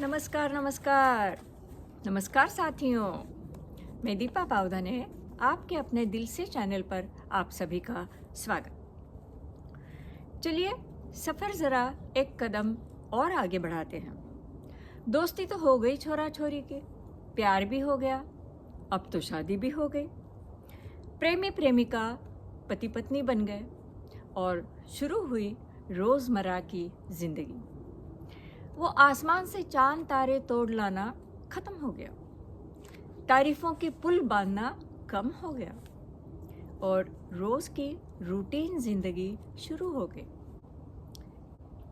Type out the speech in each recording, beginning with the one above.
नमस्कार नमस्कार नमस्कार साथियों। मैं दीपा पावधने आपके अपने दिल से चैनल पर आप सभी का स्वागत। चलिए सफ़र ज़रा एक कदम और आगे बढ़ाते हैं। दोस्ती तो हो गई छोरा छोरी की, प्यार भी हो गया, अब तो शादी भी हो गई। प्रेमी प्रेमिका पति पत्नी बन गए और शुरू हुई रोज़मर्रा की ज़िंदगी। वो आसमान से चांद तारे तोड़ लाना खत्म हो गया, तारीफों की पुल बांधना कम हो गया और रोज की रूटीन जिंदगी शुरू हो गई।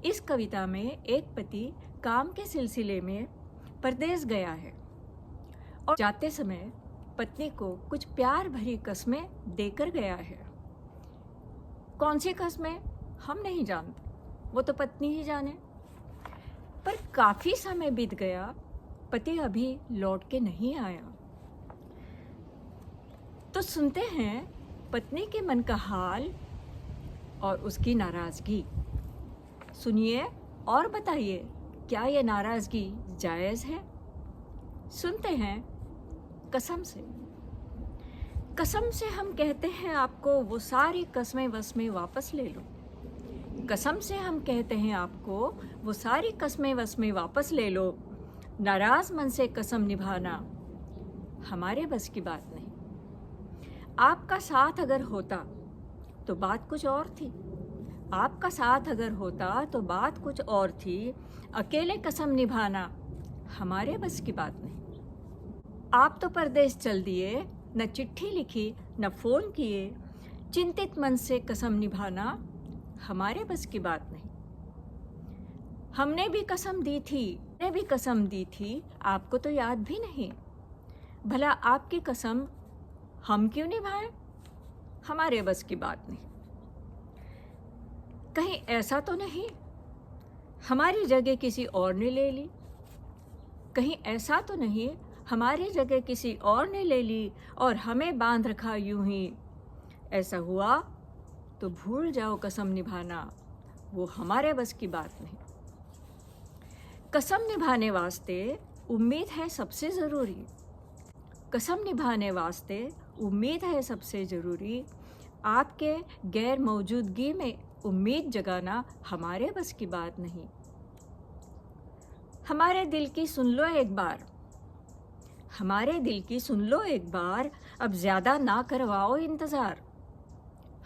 इस कविता में एक पति काम के सिलसिले में परदेश गया है और जाते समय पत्नी को कुछ प्यार भरी कस्में देकर गया है। कौन सी कस्में हम नहीं जानते, वो तो पत्नी ही जाने। पर काफी समय बीत गया, पति अभी लौट के नहीं आया। तो सुनते हैं पत्नी के मन का हाल और उसकी नाराजगी। सुनिए और बताइए, क्या ये नाराजगी जायज है? सुनते हैं। कसम से हम कहते हैं आपको वो सारी कस्में वस्में वापस ले लो। कसम से हम कहते हैं आपको वो सारी कस्में वस्में वापस ले लो। नाराज मन से कसम निभाना हमारे बस की बात नहीं। आपका साथ अगर होता तो बात कुछ और थी। आपका साथ अगर होता तो बात कुछ और थी। अकेले कसम निभाना हमारे बस की बात नहीं। आप तो परदेश चल दिए, न चिट्ठी लिखी न फोन किए। चिंतित मन से कसम निभाना हमारे बस की बात नहीं। हमने भी कसम दी थी, आपको तो याद भी नहीं। भला आपकी कसम हम क्यों निभाएं? हमारे बस की बात नहीं। कहीं ऐसा तो नहीं हमारी जगह किसी और ने ले ली? कहीं ऐसा तो नहीं हमारी जगह किसी और ने ले ली और हमें बांध रखा यूं ही? ऐसा हुआ तो भूल जाओ कसम निभाना, वो हमारे बस की बात नहीं। कसम निभाने वास्ते उम्मीद है सबसे ज़रूरी। कसम निभाने वास्ते उम्मीद है सबसे ज़रूरी। आपके गैर मौजूदगी में उम्मीद जगाना हमारे बस की बात नहीं। हमारे दिल की सुन लो एक बार, हमारे दिल की सुन लो एक बार। अब ज़्यादा ना करवाओ इंतज़ार।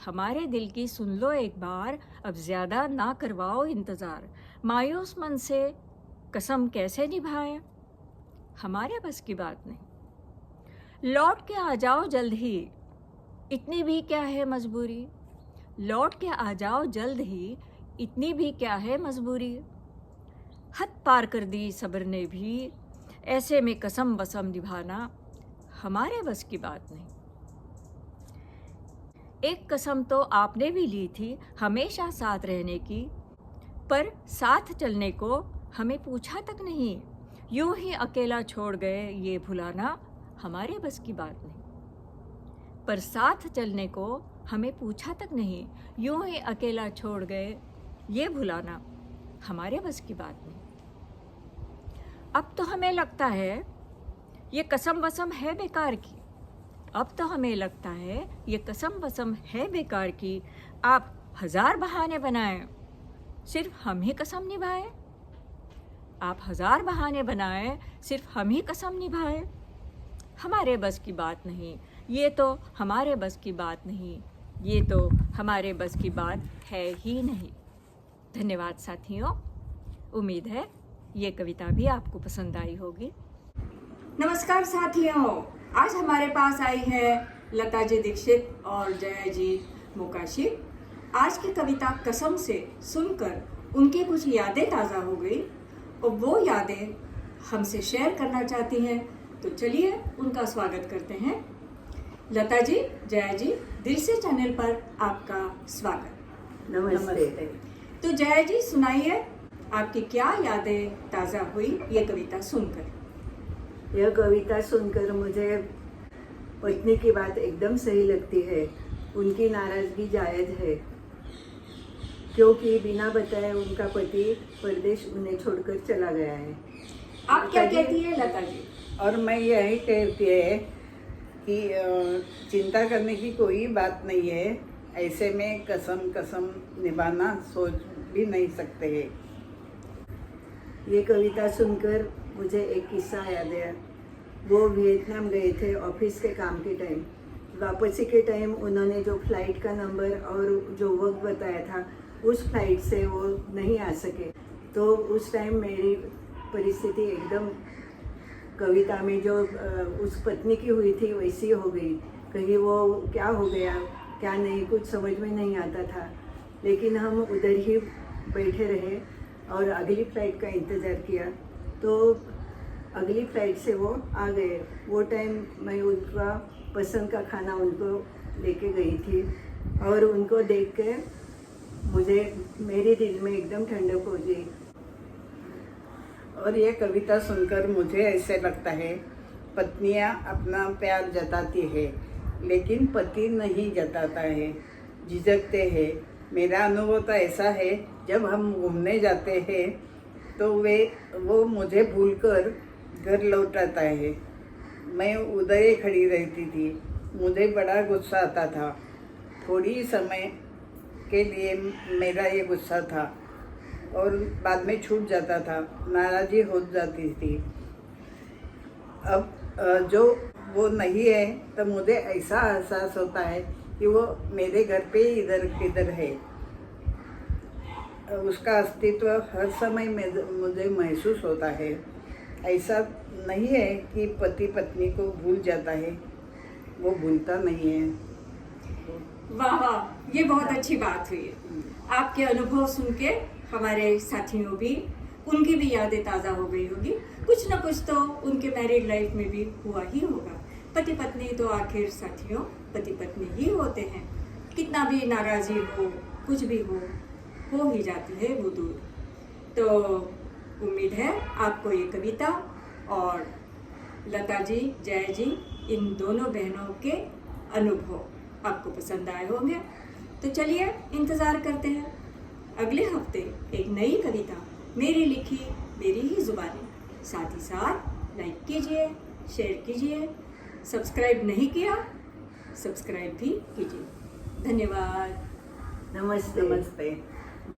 हमारे दिल की सुन लो एक बार, अब ज़्यादा ना करवाओ इंतज़ार। मायूस मन से कसम कैसे निभाएं? हमारे बस की बात नहीं। लौट के आ जाओ जल्द ही, इतनी भी क्या है मजबूरी। लौट के आ जाओ जल्द ही, इतनी भी क्या है मजबूरी। हद पार कर दी सब्र ने भी, ऐसे में कसम वसम निभाना हमारे बस की बात नहीं। एक कसम तो आपने भी ली थी हमेशा साथ रहने की, पर साथ चलने को हमें पूछा तक नहीं। यूं ही अकेला छोड़ गए ये भुलाना हमारे बस की बात नहीं। पर साथ चलने को हमें पूछा तक नहीं। यूं ही अकेला छोड़ गए ये भुलाना हमारे बस की बात नहीं। अब तो हमें लगता है ये कसम वसम है बेकार की। अब तो हमें लगता है ये कसम वसम है बेकार की। आप 1000 बहाने बनाएं, सिर्फ हम ही कसम निभाएं। आप 1000 बहाने बनाएं, सिर्फ हम ही कसम निभाएं। हमारे बस की बात नहीं, ये तो हमारे बस की बात नहीं। ये तो हमारे बस की बात है ही नहीं। धन्यवाद साथियों। उम्मीद है ये कविता भी आपको पसंद आई होगी। नमस्कार साथियों, आज हमारे पास आई है लता जी दीक्षित और जया जी मोकाशी। आज की कविता कसम से सुनकर उनकी कुछ यादें ताज़ा हो गई और वो यादें हमसे शेयर करना चाहती हैं। तो चलिए उनका स्वागत करते हैं। लता जी, जया जी, दिल से चैनल पर आपका स्वागत। नमस्ते। तो जया जी सुनाइए, आपकी क्या यादें ताज़ा हुई ये कविता सुनकर? यह कविता सुनकर मुझे पत्नी की बात एकदम सही लगती है। उनकी नाराजगी जायज है, क्योंकि बिना बताए उनका पति परदेश उन्हें छोड़कर चला गया है। आप क्या कहती है लता जी? और मैं यही कहती है कि चिंता करने की कोई बात नहीं है। ऐसे में कसम निभाना सोच भी नहीं सकते हैं। ये कविता सुनकर मुझे एक किस्सा याद है। वो वियतनाम गए थे ऑफिस के काम के टाइम। वापसी के टाइम उन्होंने जो फ्लाइट का नंबर और जो वक्त बताया था, उस फ्लाइट से वो नहीं आ सके। तो उस टाइम मेरी परिस्थिति एकदम कविता में जो उस पत्नी की हुई थी वैसी हो गई। कहीं वो क्या हो गया क्या नहीं, कुछ समझ में नहीं आता था। लेकिन हम उधर ही बैठे रहे और अगली फ्लाइट का इंतज़ार किया। तो अगली फ्लाइट से वो आ गए। वो टाइम मैं उनका पसंद का खाना उनको लेके गई थी और उनको देख के मुझे मेरे दिल में एकदम ठंडक हो गई। और ये कविता सुनकर मुझे ऐसे लगता है, पत्नियां अपना प्यार जताती है लेकिन पति नहीं जताता है, झिझकते हैं। मेरा अनुभव तो ऐसा है, जब हम घूमने जाते हैं तो वो मुझे भूलकर घर लौट आता है। मैं उधर ही खड़ी रहती थी। मुझे बड़ा गुस्सा आता था। थोड़ी समय के लिए मेरा ये गुस्सा था और बाद में छूट जाता था, नाराज़गी हो जाती थी। अब जो वो नहीं है तो मुझे ऐसा एहसास होता है कि वो मेरे घर पे इधर किधर है। उसका अस्तित्व हर समय मुझे महसूस होता है। ऐसा नहीं है कि पति पत्नी को भूल जाता है, वो भूलता नहीं है। वाह वाह, ये बहुत अच्छी बात हुई। आपके अनुभव सुन के हमारे साथियों भी, उनकी भी यादें ताज़ा हो गई होगी। कुछ ना कुछ तो उनके मैरिड लाइफ में भी हुआ ही होगा। पति पत्नी तो आखिर साथियों पति पत्नी ही होते हैं। कितना भी नाराज़गी हो, कुछ भी हो ही जाती है वो दूर। तो उम्मीद है आपको ये कविता और लता जी, जय जी, इन दोनों बहनों के अनुभव आपको पसंद आए होंगे। तो चलिए इंतज़ार करते हैं अगले हफ्ते एक नई कविता, मेरी लिखी मेरी ही जुबानी। साथ ही साथ लाइक कीजिए, शेयर कीजिए, सब्सक्राइब नहीं किया सब्सक्राइब भी कीजिए। धन्यवाद। नमस्ते।